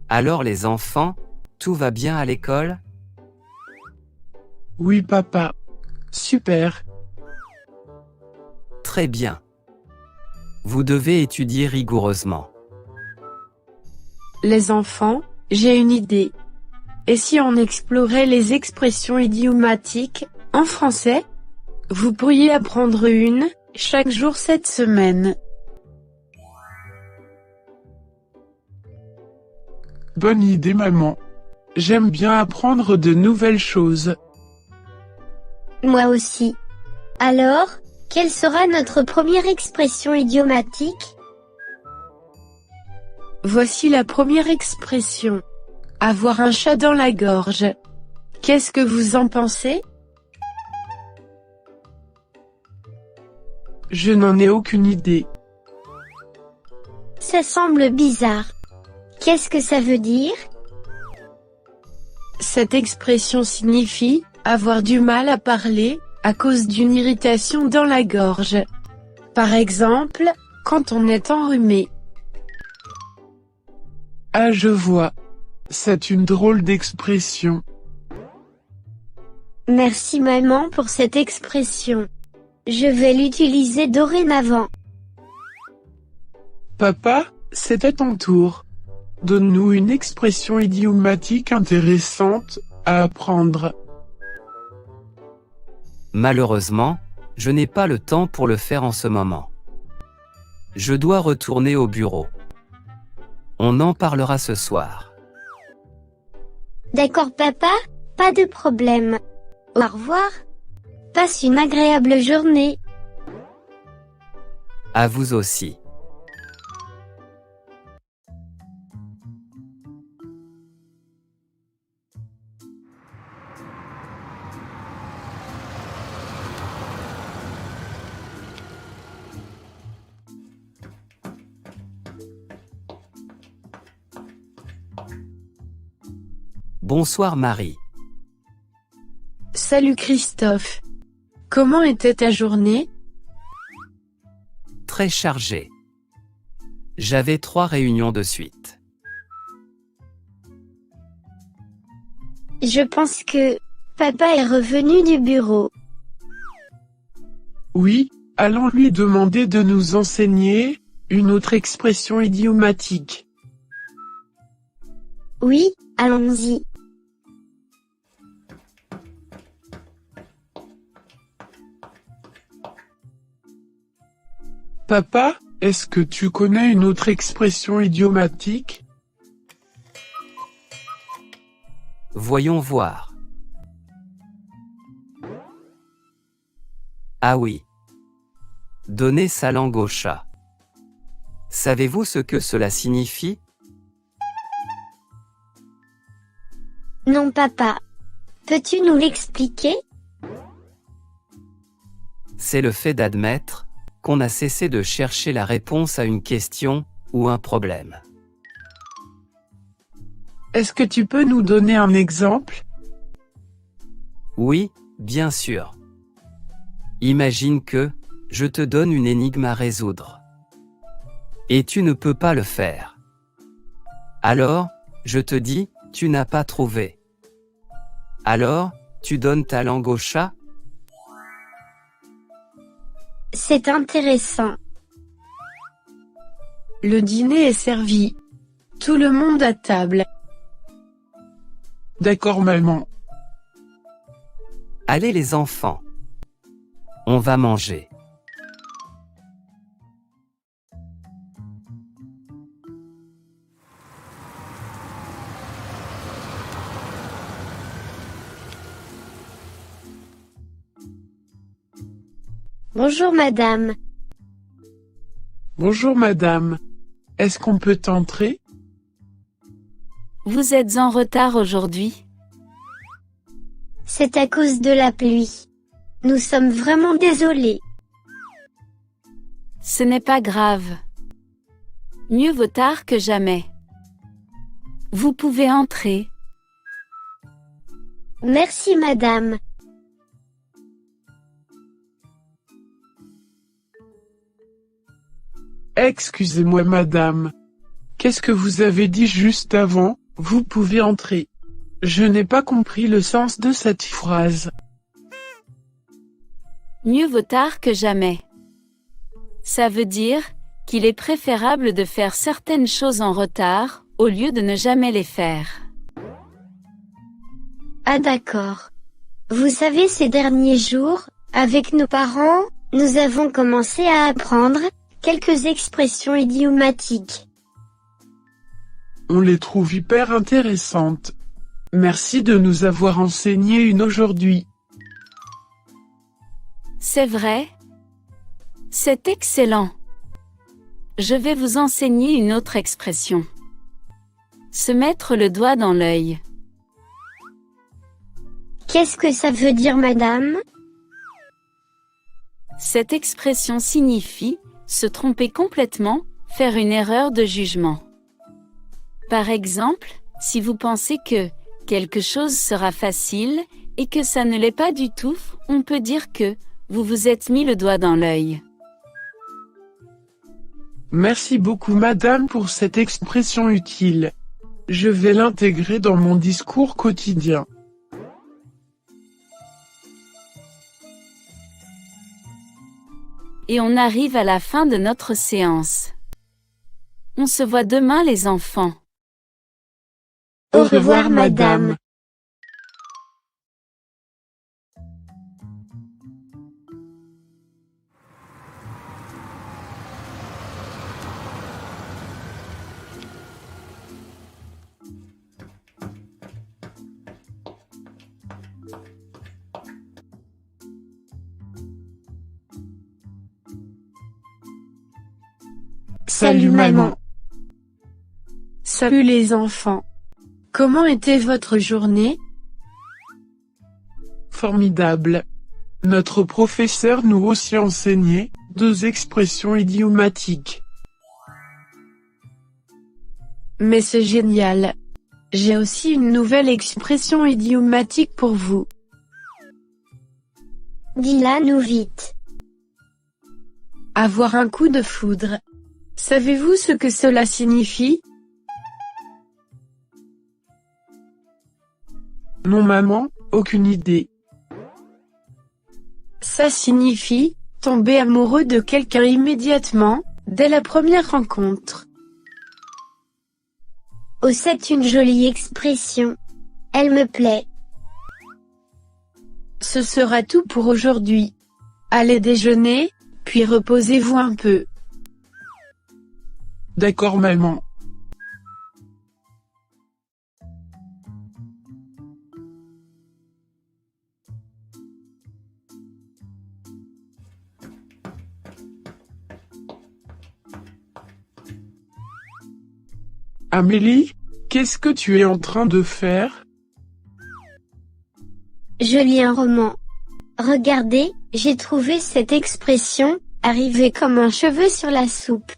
Alors les enfants, tout va bien à l'école? Oui papa. Super. Très bien. Vous devez étudier rigoureusement. Les enfants, j'ai une idée. Et si on explorait les expressions idiomatiques, en français? Vous pourriez apprendre une, chaque jour cette semaine. Bonne idée maman. J'aime bien apprendre de nouvelles choses. Moi aussi. Alors, quelle sera notre première expression idiomatique? Voici la première expression. Avoir un chat dans la gorge. Qu'est-ce que vous en pensez? Je n'en ai aucune idée. Ça semble bizarre. Qu'est-ce que ça veut dire? Cette expression signifie avoir du mal à parler à cause d'une irritation dans la gorge. Par exemple, quand on est enrhumé. Ah je vois. C'est une drôle d'expression. Merci maman pour cette expression. Je vais l'utiliser dorénavant. Papa, c'est à ton tour. Donne-nous une expression idiomatique intéressante à apprendre. Malheureusement, je n'ai pas le temps pour le faire en ce moment. Je dois retourner au bureau. On en parlera ce soir. D'accord papa, pas de problème. Au revoir. Passe une agréable journée. À vous aussi. Bonsoir Marie. Salut Christophe. Comment était ta journée? Très chargée. J'avais 3 réunions de suite. Je pense que papa est revenu du bureau. Oui, allons lui demander de nous enseigner une autre expression idiomatique. Oui, allons-y. Papa, est-ce que tu connais une autre expression idiomatique? Voyons voir. Ah oui. Donner sa langue au chat. Savez-vous ce que cela signifie? Non papa. Peux-tu nous l'expliquer? C'est le fait d'admettre qu'on a cessé de chercher la réponse à une question ou un problème. Est-ce que tu peux nous donner un exemple? Oui, bien sûr. Imagine que je te donne une énigme à résoudre. Et tu ne peux pas le faire. Alors, je te dis, tu n'as pas trouvé. Alors, tu donnes ta langue au chat? C'est intéressant. Le dîner est servi. Tout le monde à table. D'accord maman. Allez les enfants. On va manger. Bonjour madame. Bonjour madame. Est-ce qu'on peut entrer? Vous êtes en retard aujourd'hui? C'est à cause de la pluie. Nous sommes vraiment désolés. Ce n'est pas grave. Mieux vaut tard que jamais. Vous pouvez entrer. Merci madame. Excusez-moi madame. Qu'est-ce que vous avez dit juste avant? Vous pouvez entrer. Je n'ai pas compris le sens de cette phrase. Mieux vaut tard que jamais. Ça veut dire qu'il est préférable de faire certaines choses en retard, au lieu de ne jamais les faire. Ah d'accord. Vous savez, ces derniers jours, avec nos parents, nous avons commencé à apprendre quelques expressions idiomatiques. On les trouve hyper intéressantes. Merci de nous avoir enseigné une aujourd'hui. C'est vrai? C'est excellent. Je vais vous enseigner une autre expression. Se mettre le doigt dans l'œil. Qu'est-ce que ça veut dire, madame? Cette expression signifie se tromper complètement, faire une erreur de jugement. Par exemple, si vous pensez que quelque chose sera facile et que ça ne l'est pas du tout, on peut dire que vous vous êtes mis le doigt dans l'œil. Merci beaucoup madame pour cette expression utile. Je vais l'intégrer dans mon discours quotidien. Et on arrive à la fin de notre séance. On se voit demain les enfants. Au revoir, madame. Salut maman. Salut les enfants. Comment était votre journée? Formidable. Notre professeur nous aussi enseignait 2 expressions idiomatiques. Mais c'est génial. J'ai aussi une nouvelle expression idiomatique pour vous. Dis-la nous vite. Avoir un coup de foudre. Savez-vous ce que cela signifie? Non maman, aucune idée. Ça signifie tomber amoureux de quelqu'un immédiatement, dès la première rencontre. Oh, c'est une jolie expression. Elle me plaît. Ce sera tout pour aujourd'hui. Allez déjeuner, puis reposez-vous un peu. D'accord maman. Amélie, qu'est-ce que tu es en train de faire? Je lis un roman. Regardez, j'ai trouvé cette expression, arriver comme un cheveu sur la soupe.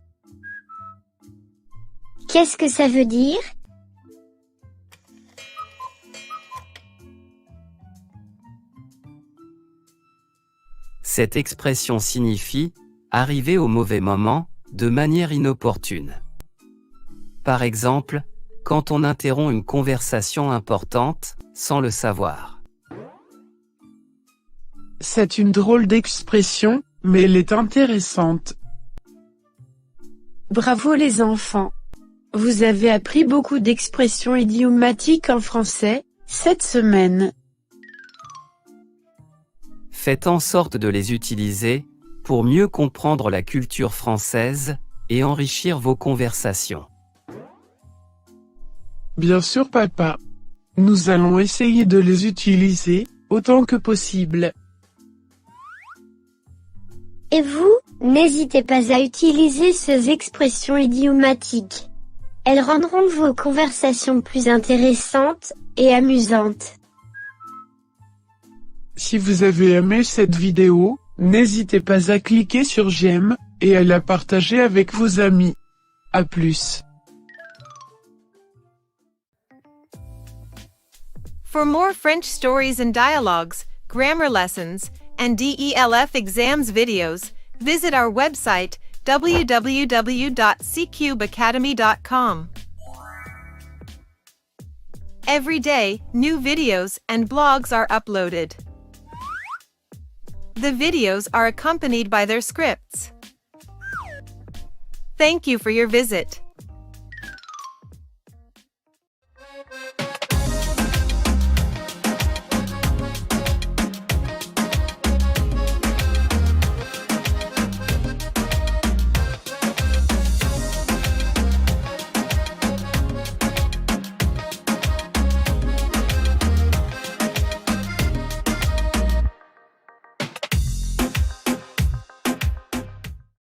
Qu'est-ce que ça veut dire? Cette expression signifie arriver au mauvais moment, de manière inopportune. Par exemple, quand on interrompt une conversation importante, sans le savoir. C'est une drôle d'expression, mais elle est intéressante. Bravo les enfants. Vous avez appris beaucoup d'expressions idiomatiques en français, cette semaine. Faites en sorte de les utiliser, pour mieux comprendre la culture française, et enrichir vos conversations. Bien sûr papa. Nous allons essayer de les utiliser, autant que possible. Et vous, n'hésitez pas à utiliser ces expressions idiomatiques. Elles rendront vos conversations plus intéressantes et amusantes. Si vous avez aimé cette vidéo, n'hésitez pas à cliquer sur j'aime, et à la partager avec vos amis. À plus. For more French stories and dialogues, grammar lessons, and DELF exams videos, visit our website www.ccubeacademy.com. Every day, new videos and blogs are uploaded. The videos are accompanied by their scripts. Thank you for your visit.